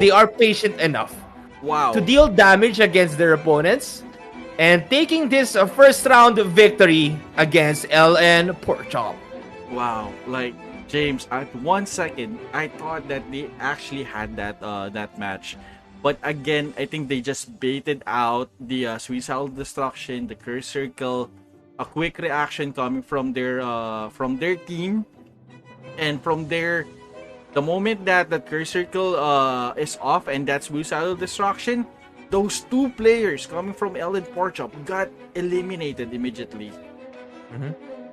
are patient enough Wow. to deal damage against their opponents, and taking this first round victory against Ellen Porchop. Wow. Like, James, at 1 second, I thought that they actually had that match. But again, I think they just baited out the suicidal destruction, the curse circle, a quick reaction coming from their team, and from there, the moment that the curse circle is off and that's suicidal destruction, those 2 players coming from Ellen Porchop got eliminated immediately.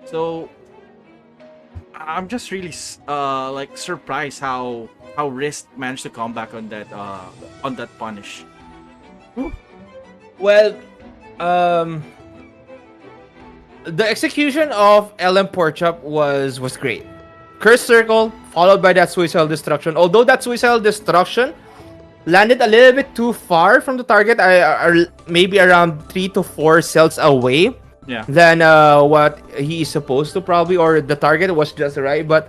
So I'm just really like surprised how Wrist managed to come back on that punish. Well, the execution of Ellen Porchop was great. Curse Circle, followed by that Suicidal Destruction. Although that Suicidal Destruction landed a little bit too far from the target, maybe around 3 to 4 cells away Yeah. than what he is supposed to probably, or the target was just right. But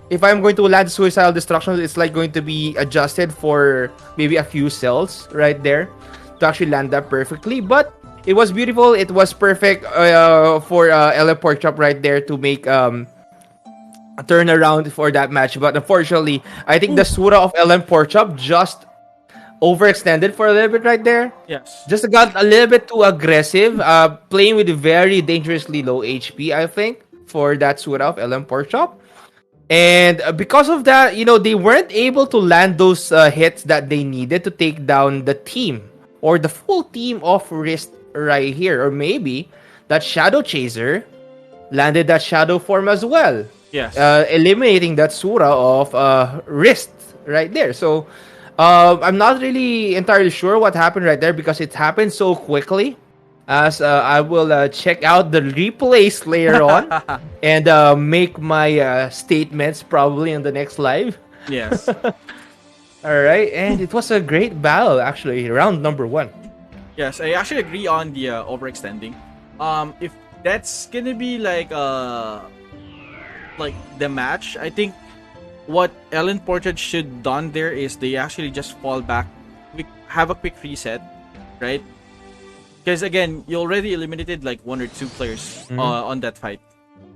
if I'm going to land Suicidal Destruction, it's like going to be adjusted for maybe a few cells right there to actually land that perfectly. But it was beautiful. It was perfect for Ellen Porchop right there to make a turnaround for that match. But unfortunately, I think the Sura of Ellen Porchop just overextended for a little bit right there. Yes. Just got a little bit too aggressive, playing with very dangerously low HP, I think, for that Sura of Ellen Porchop. And because of that, they weren't able to land those hits that they needed to take down the team, or the full team of Wrist right here. Or maybe that Shadow Chaser landed that Shadow form as well. Yes. Eliminating that Sura of Wrist right there. So I'm not really entirely sure what happened right there, because it happened so quickly. As I will check out the replays later on and make my statements probably in the next live. Yes. All right, and it was a great battle actually, round number 1. Yes, I actually agree on the overextending. If that's gonna be like the match, I think what Ellen Porchard should done there is they actually just fall back, have a quick reset, right? Because again, you already eliminated like 1 or 2 players on that fight,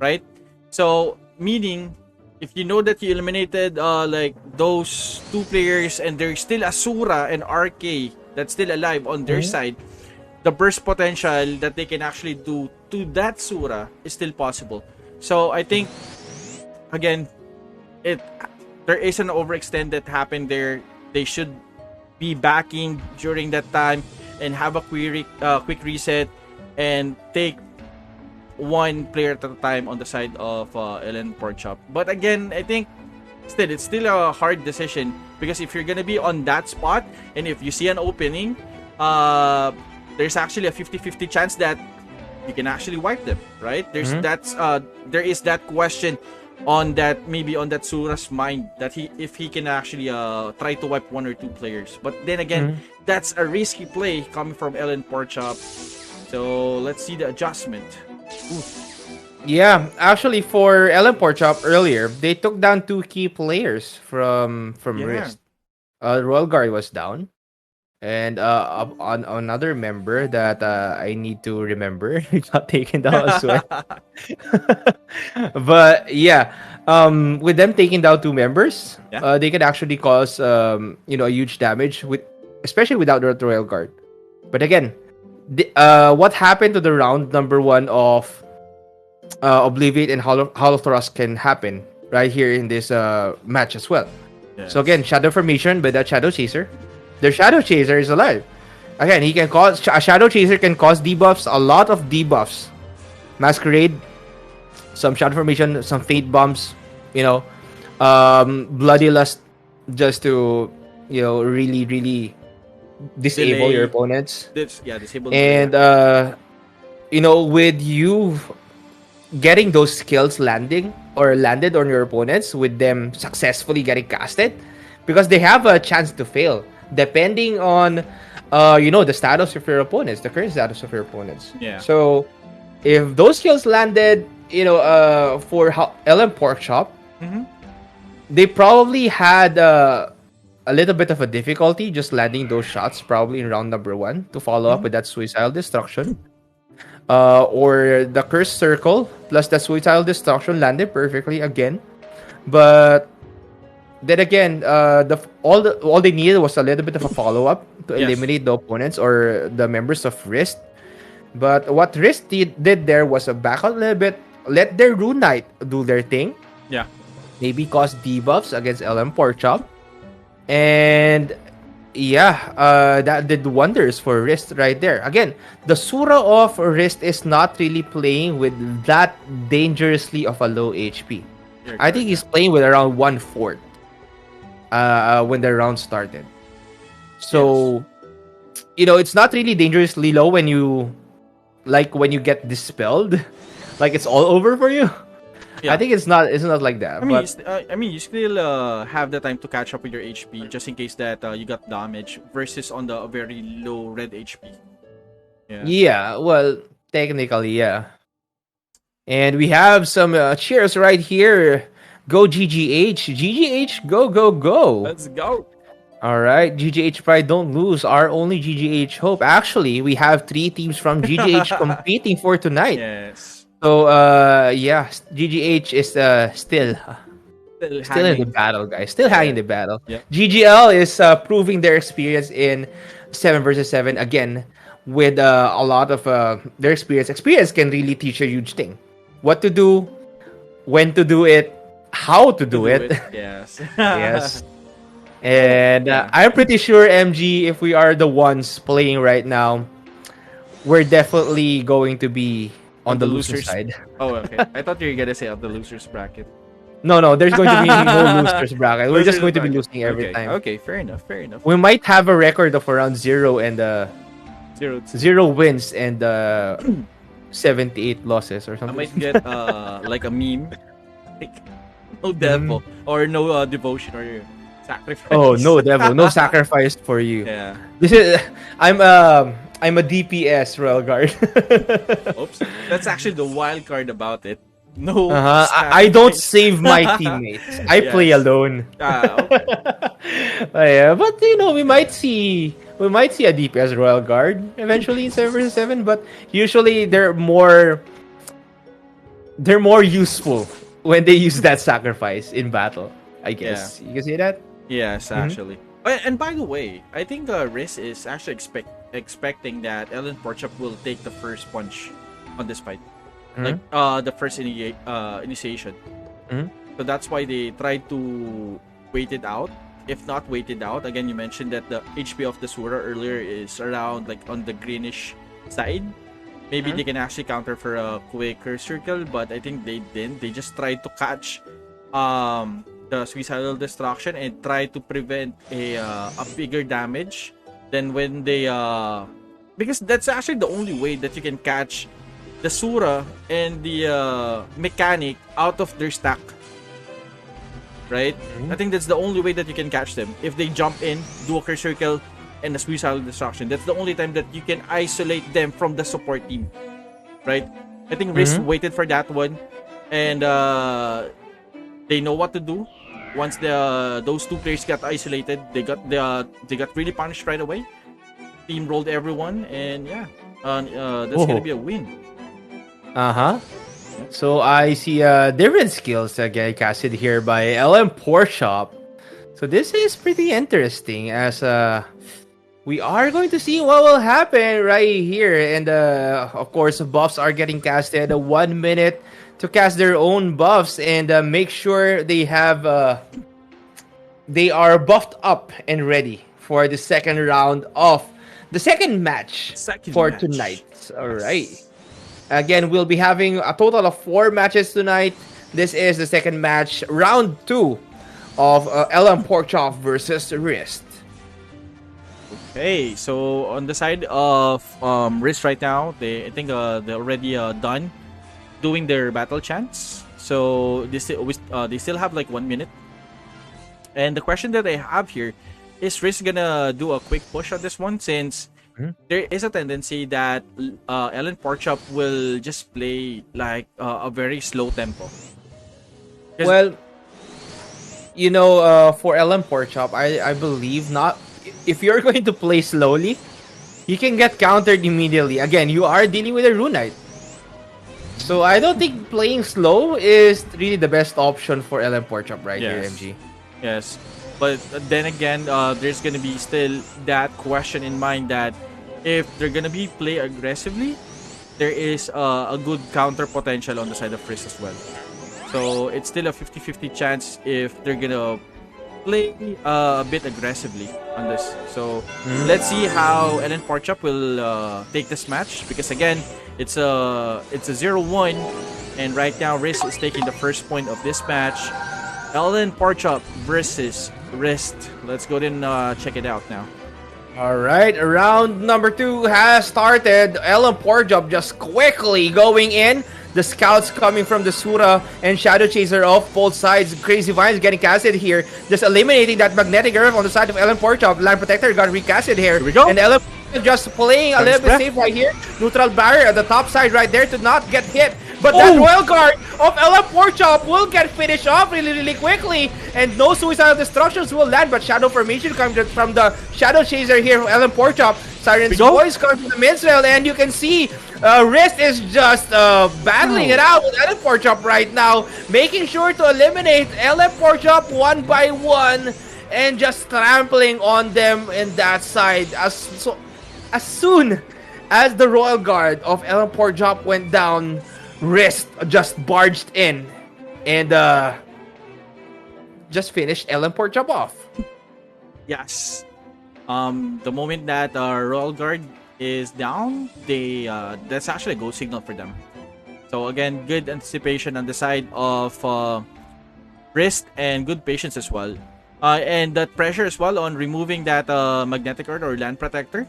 right? So meaning, if you know that you eliminated like those 2 players and there's still Asura and RK that's still alive on their side, the burst potential that they can actually do to that Sura is still possible. So I think again, there is an overextend that happened there. They should be backing during that time and have a quick reset and take 1 player at a time on the side of Ellen Porchop. But again, I think it's still a hard decision, because if you're gonna be on that spot and if you see an opening, there's actually a 50-50 chance that you can actually wipe them, right? There is that question, on that, maybe on that Sura's mind, that if he can actually try to wipe one or two players. But then again, Mhm. that's a risky play coming from Ellen Porchop. So let's see the adjustment. Ooh, Yeah, actually, for Ellen Porchop earlier, they took down two key players from yeah. Wrist. Royal Guard was down, and on another member that I need to remember got taken down as well. But yeah, with them taking down two members, Yeah. they could actually cause a huge damage with, especially without the Royal Guard. But again, what happened to the round number one of Obliviate and Hall of Thoros can happen right here in this match as well. Yes. So again, Shadow Formation with that Shadow Chaser. Their Shadow Chaser is alive. Again, he can cause a Shadow Chaser can cause debuffs, a lot of debuffs. Masquerade, some Shadow Formation, some Fate Bombs, Bloody Lust, just to really really disable your Delay. opponents. Disable. And with you getting those skills landed on your opponents, with them successfully getting casted, because they have a chance to fail depending on the status of your opponents, the current status of your opponents. Yeah. So if those skills landed, for LM Porkchop, Mhm. they probably had a little bit of a difficulty just landing those shots, probably in round number one, to follow up with that suicidal destruction. Or the Cursed Circle plus the Suicidal Destruction landed perfectly again. But then again, all they needed was a little bit of a follow up to Yes. eliminate the opponents or the members of Wrist. But what Wrist did there was a back out a little bit, let their Rune Knight do their thing, Yeah. maybe cause debuffs against LM Porkchop, and yeah, that did wonders for Wrist right there. Again, the Sura of Wrist is not really playing with that dangerously of a low HP. I think he's playing with around 1/4 when the round started. So, it's not really dangerously low when you get dispelled, like it's all over for you. Yeah. I think it's not like that. I mean, But you still have the time to catch up with your HP just in case that you got damage versus on the very low red HP. Yeah. yeah, well, technically, yeah. And we have some cheers right here. Go GGH. GGH, go, go, go. Let's go. All right. GGH Pride, don't lose. Our only GGH hope. Actually, we have 3 teams from GGH competing for tonight. Yes. So, yeah, GGH is still in the hanging. battle, guys. Still hanging the battle. Yeah. GGL is proving their experience in 7 versus 7 again, with a lot of their experience. Experience can really teach a huge thing. What to do, when to do it, how to do it. Yes. Yes. And Yeah. I'm pretty sure, MG, if we are the ones playing right now, we're definitely going to be on the loser side. Oh, okay. I thought you were gonna say of the losers bracket. No, there's going to be no losers bracket. We're just Losers going to be bracket. losing every Okay. time. Okay, fair enough. Fair enough. We might have a record of around 0 and 0 wins and 78 losses or I something. might get like a meme, like no devil or no devotion or sacrifice. Oh, no devil, no sacrifice for you. Yeah. This is I'm a DPS Royal Guard. Oops. That's actually the wild card about it. No. I don't save my teammates. I play Yes. alone. Okay. Yeah, but we might see a DPS Royal Guard eventually in 7 vs 7, but usually they're more useful when they use that sacrifice in battle. I guess you can say that. Yes, actually. And by the way, I think Riz is actually expecting that Ellen Porchop will take the first punch on this fight, like the first initiation. So that's why they tried to wait it out. If not wait it out, again, you mentioned that the HP of the Sura earlier is around like on the greenish side. Maybe they can actually counter for a quicker circle, but I think they didn't. They just tried to catch the suicidal destruction and try to prevent a bigger damage than when they because that's actually the only way that you can catch the Sura and the mechanic out of their stack right? I think that's the only way that you can catch them. If they jump in, do a curse circle, and a suicidal destruction, that's the only time that you can isolate them from the support team, right? I think Risk waited for that one, and they know what to do. Once those two players got isolated, they got really punished right away. Team rolled everyone, and yeah, that's gonna be a win. Uh-huh. So I see different skills that get casted here by LM Porkchop. So this is pretty interesting as we are going to see what will happen right here. And of course, buffs are getting casted 1 minute to cast their own buffs and make sure they are buffed up and ready for the second round of the second match tonight. All right. Again, we'll be having a total of 4 matches tonight. This is the second match, round 2 of LM Porkchop versus Wrist. Okay, so on the side of Risk right now, I think they're already done doing their battle chants. So they still have like 1 minute. And the question that I have here is Risk gonna do a quick push on this one, since there is a tendency that LM Porkchop will just play like a very slow tempo. Well, for LM Porkchop, I believe not. If you're going to play slowly, you can get countered immediately. Again, you are dealing with a Runite. So I don't think playing slow is really the best option for LM Porkchop right here, MG. Yes. But then again, there's gonna be still that question in mind that if they're gonna be play aggressively, there is a good counter potential on the side of Risk as well. So it's still a 50-50 chance if they're gonna play a bit aggressively on this. So let's see how LM Porkchop will take this match, because again, it's a 0-1, and right now Risk is taking the first point of this match. LM Porkchop versus Wrist. Let's go ahead and check it out now. All right, round number 2 has started. LM Porkchop just quickly going in. The scouts coming from the Sura and Shadow Chaser off both sides. Crazy Vines getting casted here. Just eliminating that Magnetic Earth on the side of LM Porkchop. Land Protector got recasted here. Here we go. And LM just playing a little bit safe right here. Neutral barrier at the top side right there to not get hit. But that Royal Guard of LM Porkchop will get finished off really quickly. And no suicidal destructions will land. But Shadow Formation coming from the Shadow Chaser here from LM Porkchop. Siren's voice coming from the minstrel. And you can see Wrist is just battling it out with LM Porkchop right now. Making sure to eliminate LM Porkchop one by one. And just trampling on them in that side. As soon as the Royal Guard of LM Porkchop went down, Wrist just barged in and just finished LM Porkchop off. Yes. The moment that Royal Guard is down, that's actually a go signal for them. So again, good anticipation on the side of Wrist and good patience as well. And that pressure as well on removing that Magnetic Earth or Land Protector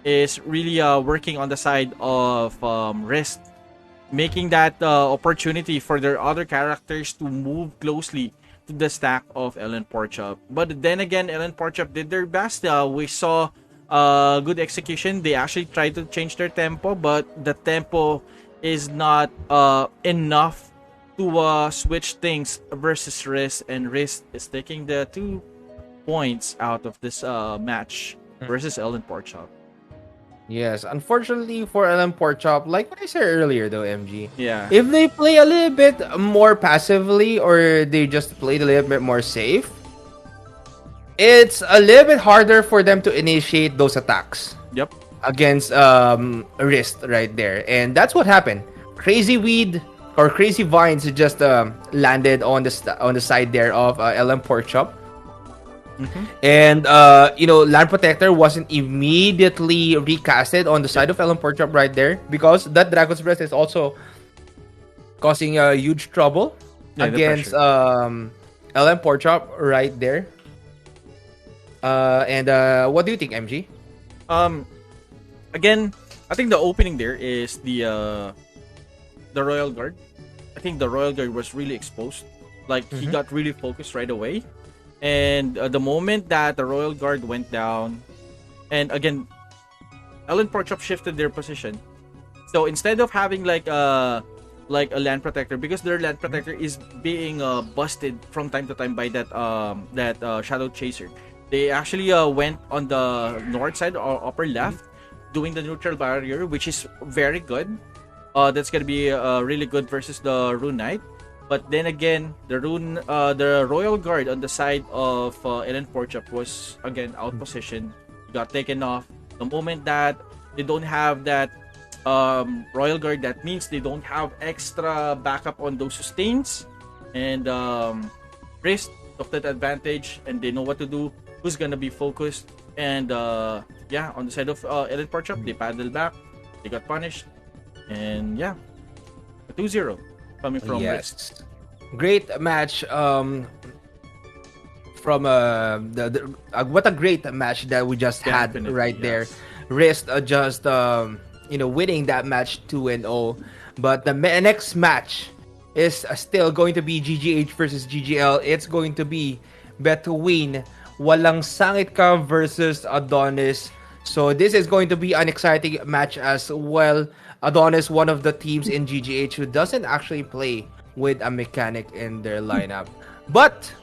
is really working on the side of Wrist, making that opportunity for their other characters to move closely to the stack of LM Porkchop. But then again, LM Porkchop did their best. We saw good execution. They actually tried to change their tempo, but the tempo is not enough to switch things versus Wrist, and Wrist is taking the 2 points out of this match versus LM Porkchop. Yes, unfortunately for LM Porkchop, like what I said earlier though, MG. Yeah. If they play a little bit more passively or they just play a little bit more safe, it's a little bit harder for them to initiate those attacks. Yep. Against Wrist right there. And that's what happened. Crazy Weed or Crazy Vines just landed on the side there of LM Porkchop. And Land Protector wasn't immediately recasted on the side of LM Porkchop right there, because that Dragon's Breath is also causing huge trouble against LM Porkchop right there. And what do you think, MG? Again, I think the opening there is the Royal Guard. I think the Royal Guard was really exposed. Like he got really focused right away. And the moment that the Royal Guard went down, and again, Ellen Porkchop shifted their position. So instead of having like a land protector, because their land protector is being busted from time to time by that shadow chaser, they actually went on the north side or upper left, doing the neutral barrier, which is very good. That's gonna be really good versus the Rune Knight. But then again, the Royal Guard on the side of Ellen Porchop was again out position, got taken off. The moment that they don't have that Royal Guard, that means they don't have extra backup on those sustains, and Priest took that advantage, and they know what to do. Who's gonna be focused? And yeah, on the side of Ellen Porchop, they paddled back, they got punished, and yeah, 2-0 coming from Risk. Yes. Great match. From what a great match that we just had Definitely, right there. yes. Risk just winning that match 2-0. But the next match is still going to be GGH versus GGL. It's going to be between Walang Sangit Ka versus Adonis. So this is going to be an exciting match as well. Adonis, one of the teams in GGH who doesn't actually play with a mechanic in their lineup. But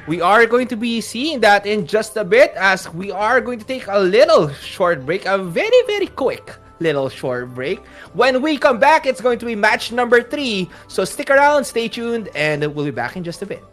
we are going to be seeing that in just a bit, as we are going to take a little short break, a very, very quick little short break. When we come back, it's going to be match number 3. So stick around, stay tuned, and we'll be back in just a bit.